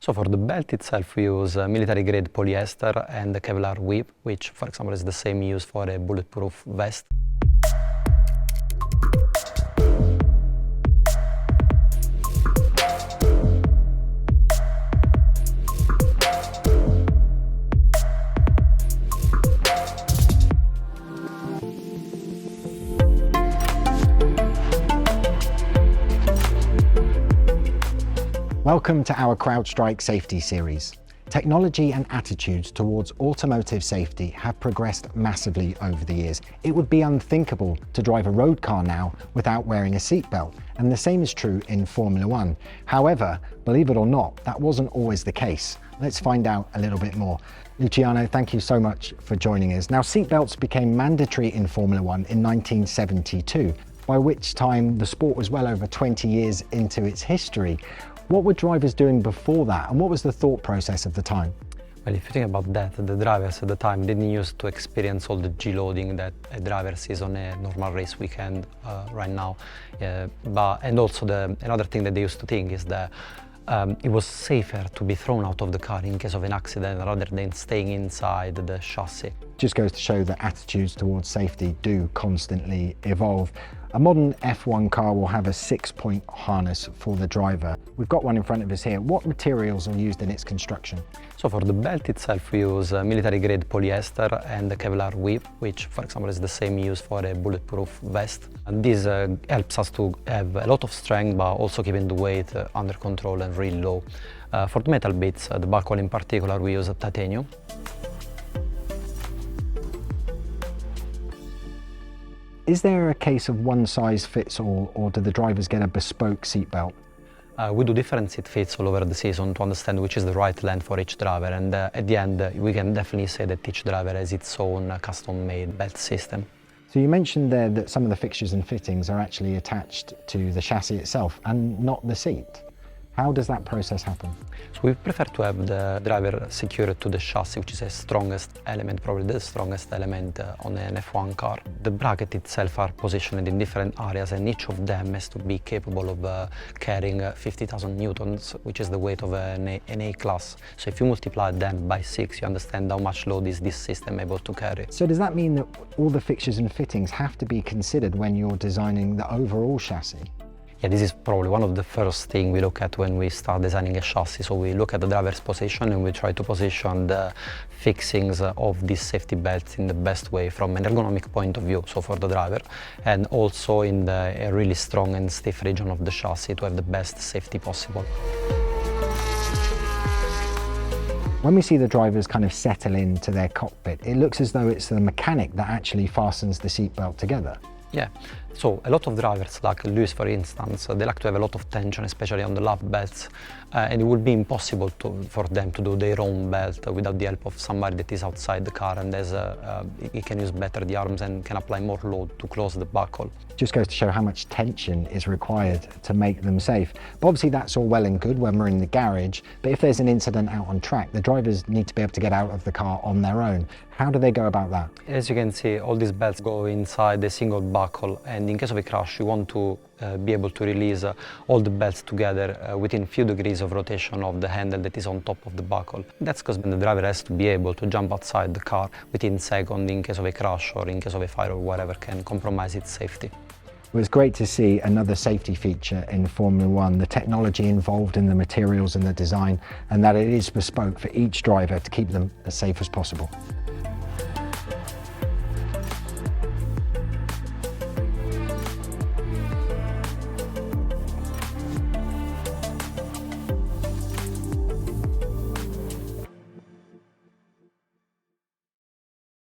So for the belt itself, we use military-grade polyester and Kevlar weave, which, for example, is the same used for a bulletproof vest. Welcome to our Crowdstrike safety series. Technology and attitudes towards automotive safety have progressed massively over the years. It would be unthinkable to drive a road car now without wearing a seatbelt, and the same is true in Formula One. However, believe it or not, that wasn't always the case. Let's find out a little bit more. Luciano, thank you so much for joining us. Now, seatbelts became mandatory in Formula One in 1972, by which time the sport was well over 20 years into its history. What were drivers doing before that, and what was the thought process of the time? Well, if you think about that, the drivers at the time didn't used to experience all the G-loading that a driver sees on a normal race weekend right now. And also another thing that they used to think is that it was safer to be thrown out of the car in case of an accident rather than staying inside the chassis. Just goes to show that attitudes towards safety do constantly evolve. A modern F1 car will have a 6-point harness for the driver. We've got one in front of us here. What materials are used in its construction? So for the belt itself, we use military-grade polyester and Kevlar weave, which, for example, is the same used for a bulletproof vest. And this helps us to have a lot of strength, but also keeping the weight under control and really low. For the metal bits, the buckle in particular, we use titanium. Is there a case of one size fits all, or do the drivers get a bespoke seatbelt? We do different seat fits all over the season to understand which is the right length for each driver, and at the end we can definitely say that each driver has its own custom-made belt system. So you mentioned there that some of the fixtures and fittings are actually attached to the chassis itself and not the seat. How does that process happen? So we prefer to have the driver secured to the chassis, which is the strongest element, probably the strongest element on an F1 car. The bracket itself are positioned in different areas, and each of them has to be capable of carrying 50,000 newtons, which is the weight of an A-class. So if you multiply them by 6, you understand how much load is this system able to carry. So does that mean that all the fixtures and fittings have to be considered when you're designing the overall chassis? Yeah, this is probably one of the first things we look at when we start designing a chassis. So we look at the driver's position and we try to position the fixings of these safety belts in the best way from an ergonomic point of view, so for the driver, and also in a really strong and stiff region of the chassis to have the best safety possible. When we see the drivers kind of settle into their cockpit, it looks as though it's the mechanic that actually fastens the seatbelt together. Yeah, so a lot of drivers, like Lewis for instance, they like to have a lot of tension, especially on the lap belts, and it would be impossible for them to do their own belt without the help of somebody that is outside the car, and he can use better the arms and can apply more load to close the buckle. Just goes to show how much tension is required to make them safe. But obviously that's all well and good when we're in the garage, but if there's an incident out on track, the drivers need to be able to get out of the car on their own. How do they go about that? As you can see, all these belts go inside a single buckle, and in case of a crash you want to be able to release all the belts together within a few degrees of rotation of the handle that is on top of the buckle. That's because the driver has to be able to jump outside the car within seconds in case of a crash or in case of a fire or whatever can compromise its safety. It was great to see another safety feature in Formula One, the technology involved in the materials and the design, and that it is bespoke for each driver to keep them as safe as possible.